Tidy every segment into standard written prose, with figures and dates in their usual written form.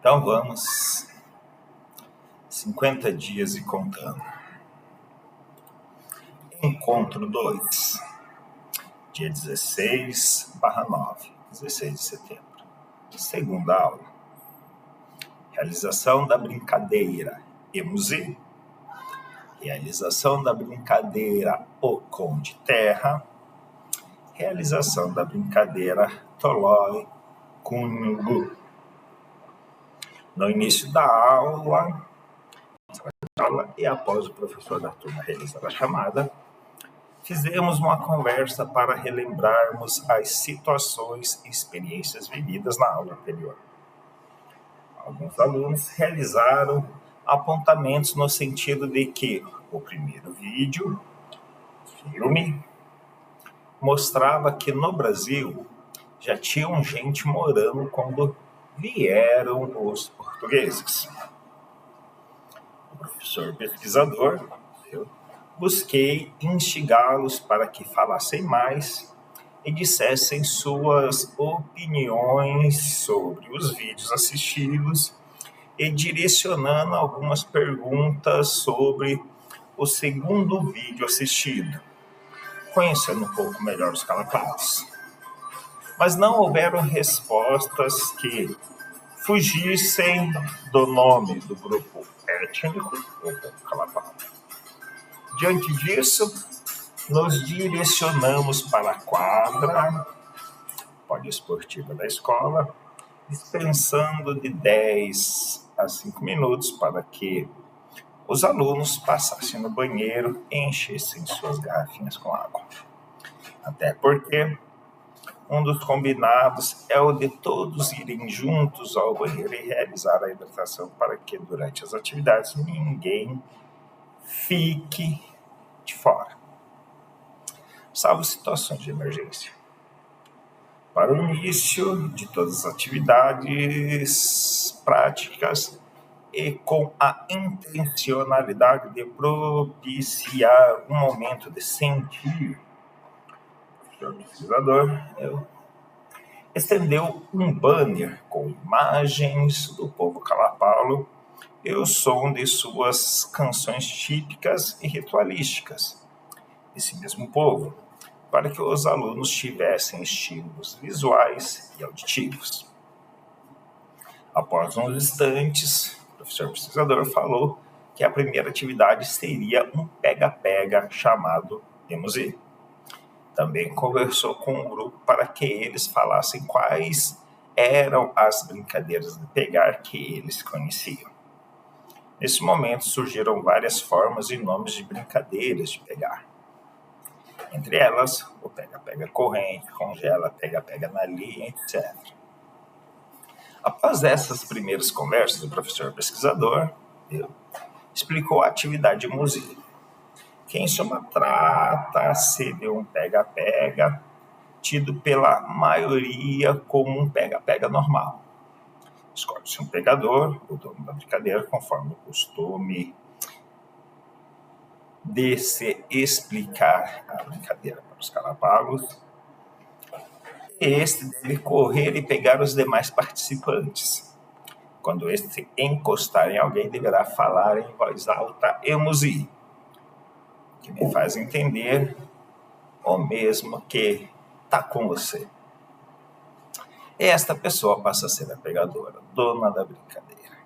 Então vamos, 50 dias e contando. Encontro 2, dia 16/9, 16 de setembro. Segunda aula. Realização da brincadeira Emuzi. Realização da brincadeira O Conde Terra. Realização da brincadeira Tolói Cunhugu. No início da aula e após o professor da turma realizar a chamada, fizemos uma conversa para relembrarmos as situações e experiências vividas na aula anterior. Alguns alunos realizaram apontamentos no sentido de que o primeiro filme, mostrava que no Brasil já tinham gente morando quando vieram os portugueses. O professor pesquisador, eu busquei instigá-los para que falassem mais e dissessem suas opiniões sobre os vídeos assistidos e direcionando algumas perguntas sobre o segundo vídeo assistido, conhecendo um pouco melhor os calapaus. Mas não houveram respostas que fugissem do nome do grupo étnico, ou calapau. Diante disso, nos direcionamos para a quadra poliesportiva da escola, dispensando de 10 a 5 minutos para que os alunos passassem no banheiro e enchessem suas garrafinhas com água. Até porque um dos combinados é o de todos irem juntos ao banheiro e realizar a hidratação para que durante as atividades ninguém fique de fora, salvo situações de emergência. Para o início de todas as atividades práticas e com a intencionalidade de propiciar um momento de sentir, o pesquisador estendeu um banner com imagens do povo calapalo e o som de suas canções típicas e ritualísticas desse mesmo povo, para que os alunos tivessem estímulos visuais e auditivos. Após uns instantes, o professor pesquisador falou que a primeira atividade seria um pega-pega chamado Emuzi. Também conversou com o grupo para que eles falassem quais eram as brincadeiras de pegar que eles conheciam. Nesse momento surgiram várias formas e nomes de brincadeiras de pegar. Entre elas, o pega-pega corrente, congela, pega-pega na linha, etc. Após essas primeiras conversas, o professor pesquisador explicou a atividade Emuzi, que em suma trata-se de um pega-pega tido pela maioria como um pega-pega normal. Escolhe-se um pegador, o dono da brincadeira, conforme o costume de se explicar a brincadeira para os calapagos. Este deve correr e pegar os demais participantes. Quando este encostar em alguém, deverá falar em voz alta Emuzi, que me faz entender o mesmo que está com você. Esta pessoa passa a ser a pegadora, dona da brincadeira.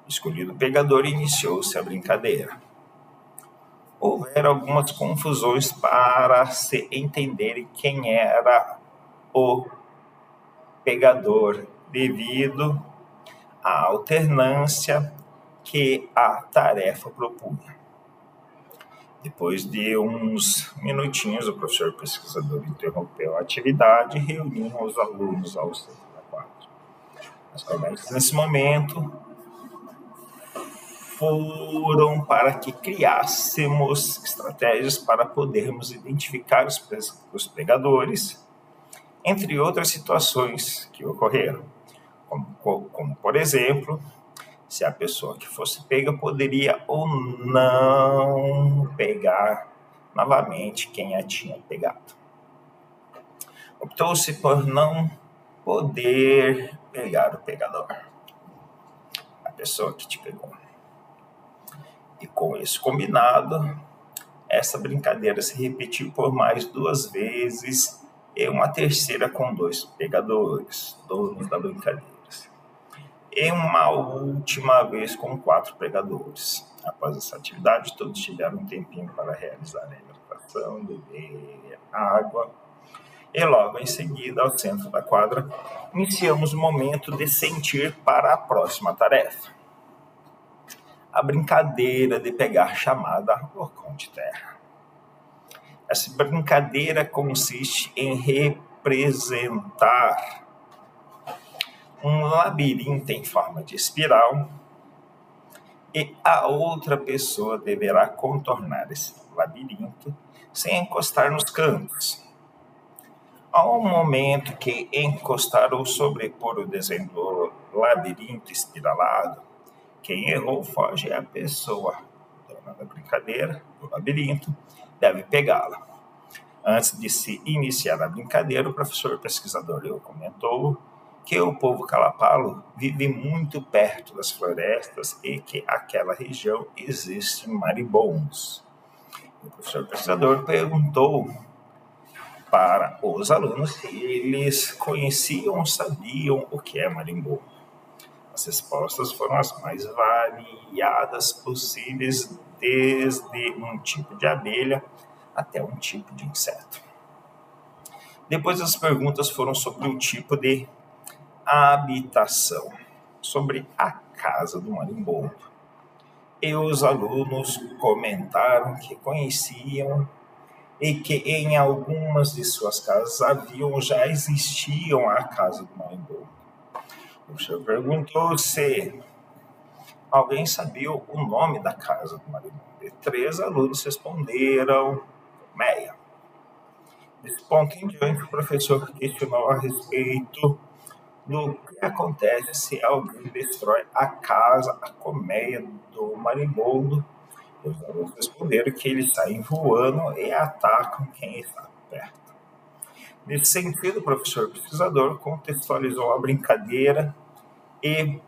Escolhido o pegador, iniciou-se a brincadeira. Houveram algumas confusões para se entenderem quem era o pegador, devido à alternância que a tarefa propunha. Depois de uns minutinhos, o professor pesquisador interrompeu a atividade e reuniu os alunos ao centro da quadra. As conversas, nesse momento, foram para que criássemos estratégias para podermos identificar os pegadores, entre outras situações que ocorreram, como por exemplo, se a pessoa que fosse pega poderia ou não pegar novamente quem a tinha pegado. Optou-se por não poder pegar o pegador. pessoa que te pegou. E com esse combinado, essa brincadeira se repetiu por mais 2 vezes e uma terceira com 2 pegadores, donos da brincadeira. E uma última vez com 4 pegadores. Após essa atividade, todos tiveram um tempinho para realizar a hidratação, beber água. E logo em seguida, ao centro da quadra, iniciamos o momento de sentir para a próxima tarefa. A brincadeira de pegar chamada o cão de terra. Essa brincadeira consiste em representar um labirinto em forma de espiral e a outra pessoa deverá contornar esse labirinto sem encostar nos cantos. Ao momento que encostar ou sobrepor o desenho do labirinto espiralado, quem errou foge é a pessoa dona da brincadeira, do labirinto, deve pegá-la. Antes de se iniciar a brincadeira, o professor pesquisador Leo comentou que o povo calapalo vive muito perto das florestas e que aquela região existem marimbondos. O professor pesquisador perguntou para os alunos se eles conheciam ou sabiam o que é marimbondo. As respostas foram as mais variadas possíveis, desde um tipo de abelha até um tipo de inseto. Depois as perguntas foram sobre o tipo de habitação, sobre a casa do marimbondo. E os alunos comentaram que conheciam e que em algumas de suas casas já existiam a casa do marimbondo. O professor perguntou se alguém sabia o nome da casa do marimbondo. E 3 alunos responderam Meia. Desse ponto em diante, o professor questionou a respeito do que acontece se alguém destrói a casa, a colmeia do marimbondo. Os alunos responderam que eles saem voando e atacam quem está perto. Nesse sentido, o professor pesquisador contextualizou a brincadeira e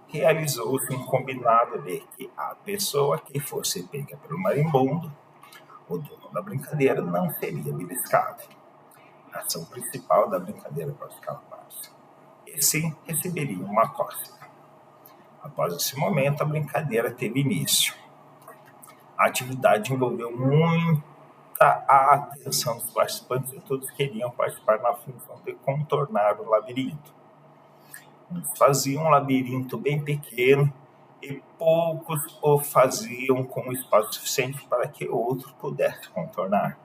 realizou-se um combinado de que a pessoa que fosse pega pelo marimbondo, o dono da brincadeira, não seria beliscado. A ação principal da brincadeira para os calapazes. E sim receberia uma cócega. Após esse momento, a brincadeira teve início. A atividade envolveu muita atenção dos participantes e todos queriam participar na função de contornar o labirinto. Uns faziam um labirinto bem pequeno e poucos o faziam com espaço suficiente para que o outro pudesse contornar.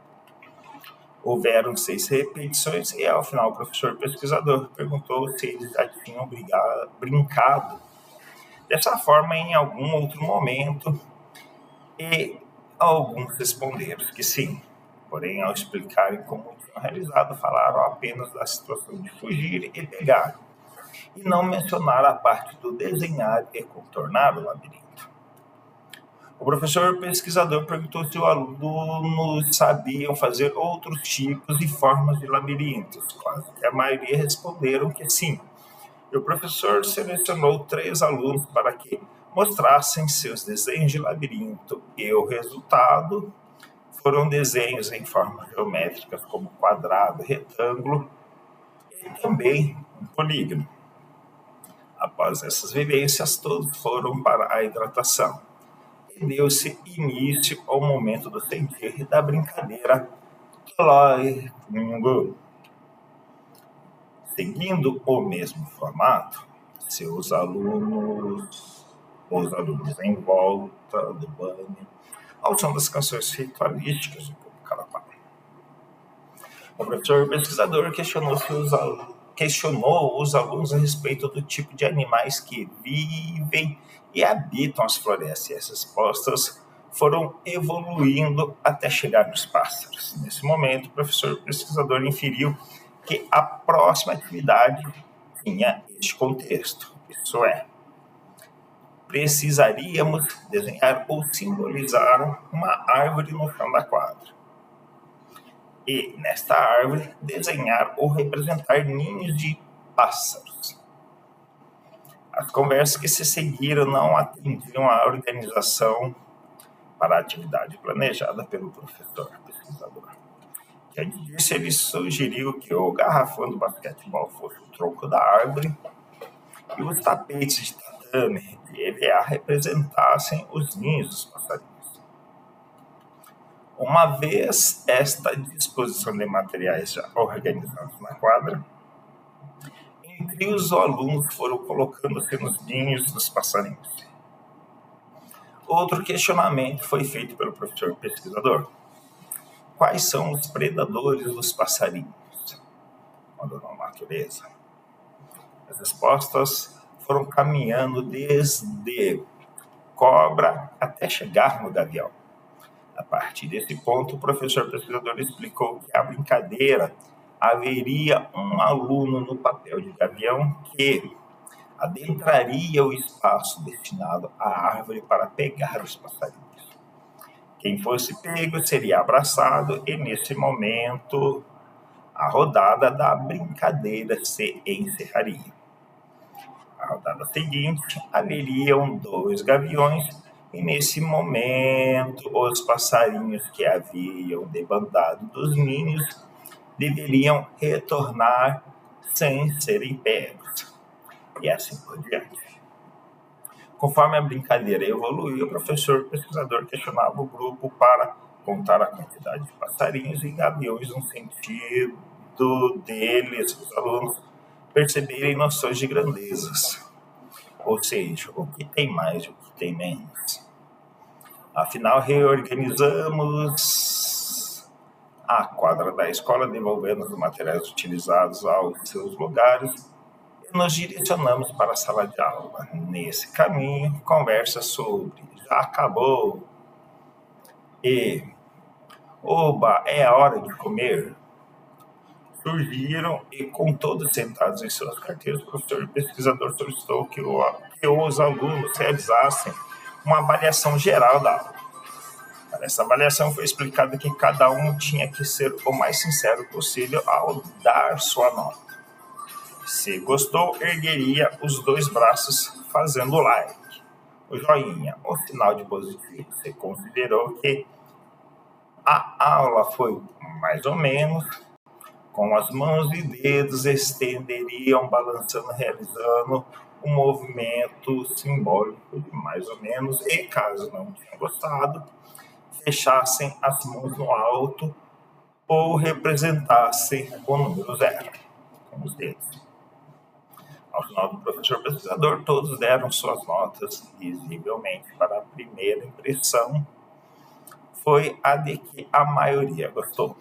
Houveram 6 repetições e, ao final, o professor pesquisador perguntou se eles já tinham brincado dessa forma em algum outro momento e alguns responderam que sim. Porém, ao explicarem como tinham realizado, falaram apenas da situação de fugir e pegar, e não mencionaram a parte do desenhar e contornar o labirinto. O professor pesquisador perguntou se os alunos sabiam fazer outros tipos e formas de labirintos. Quase que a maioria responderam que sim. E o professor selecionou 3 alunos para que mostrassem seus desenhos de labirinto. E o resultado foram desenhos em formas geométricas, como quadrado, retângulo e também um polígono. Após essas vivências, todos foram para a hidratação. E deu-se início ao momento do sentir da brincadeira Tloing. Seguindo o mesmo formato, os alunos em volta do banho, ao som das canções ritualísticas do povo calapalo. O professor pesquisador questionou os alunos a respeito do tipo de animais que vivem e habitam as florestas. E essas respostas foram evoluindo até chegar nos pássaros. Nesse momento, o professor pesquisador inferiu que a próxima atividade tinha este contexto. Isso é, precisaríamos desenhar ou simbolizar uma árvore no chão da quadra. E, nesta árvore, desenhar ou representar ninhos de pássaros. As conversas que se seguiram não atendiam à organização para a atividade planejada pelo professor pesquisador. Diante disso, ele sugeriu que o garrafão do basquetebol fosse o tronco da árvore e os tapetes de tatame de EVA representassem os ninhos dos passarinhos. Uma vez esta disposição de materiais já organizados na quadra, entre os alunos foram colocando-se nos ninhos dos passarinhos. Outro questionamento foi feito pelo professor pesquisador. Quais são os predadores dos passarinhos quando na natureza? As respostas foram caminhando desde cobra até chegar no gavião. A partir desse ponto, o professor pesquisador explicou que a brincadeira haveria um aluno no papel de gavião que adentraria o espaço destinado à árvore para pegar os passarinhos. Quem fosse pego seria abraçado e, nesse momento, a rodada da brincadeira se encerraria. Na rodada seguinte, haveriam 2 gaviões e, nesse momento, os passarinhos que haviam debandado dos ninhos deveriam retornar sem serem pegos. E assim por diante. Conforme a brincadeira evoluiu, o professor pesquisador questionava o grupo para contar a quantidade de passarinhos e gaviões no sentido deles, os alunos, perceberem noções de grandezas. Ou seja, o que tem mais e o que tem menos. Afinal, reorganizamos a quadra da escola, devolvendo os materiais utilizados aos seus lugares, nos direcionamos para a sala de aula. Nesse caminho, conversa sobre já acabou e oba, é a hora de comer surgiram e, com todos sentados em suas carteiras, o professor pesquisador solicitou que os alunos realizassem uma avaliação geral da aula. Para essa avaliação foi explicado que cada um tinha que ser o mais sincero possível ao dar sua nota. Se gostou, ergueria os 2 braços fazendo o like, o joinha, o sinal de positivo. Se considerou que a aula foi mais ou menos, com as mãos e dedos estenderiam, balançando, realizando um movimento simbólico de mais ou menos, e caso não tenha gostado, fechassem as mãos no alto ou representassem o número 0 com os dedos. Ao final do professor pesquisador, todos deram suas notas visivelmente. Para a primeira impressão, foi a de que a maioria gostou,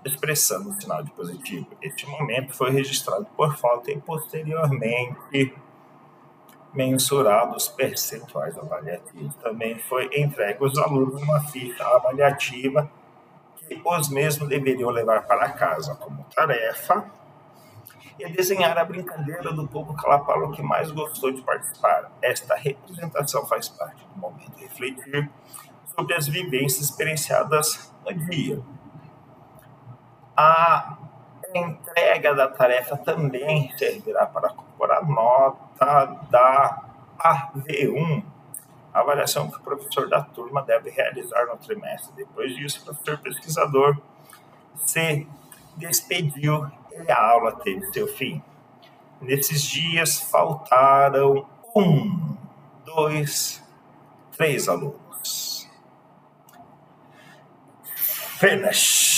expressando o sinal de positivo. Este momento foi registrado por falta e, posteriormente, mensurado os percentuais avaliativos. Também foi entregue aos alunos uma ficha avaliativa que os mesmos deveriam levar para casa como tarefa e desenhar a brincadeira do povo calapalo que mais gostou de participar. Esta representação faz parte do momento de refletir sobre as vivências experienciadas no dia. A entrega da tarefa também servirá para compor a nota da AV1, a avaliação que o professor da turma deve realizar no trimestre. Depois disso, o professor pesquisador se despediu e a aula teve seu fim. Nesses dias faltaram 1, 2, 3 alunos. Finish!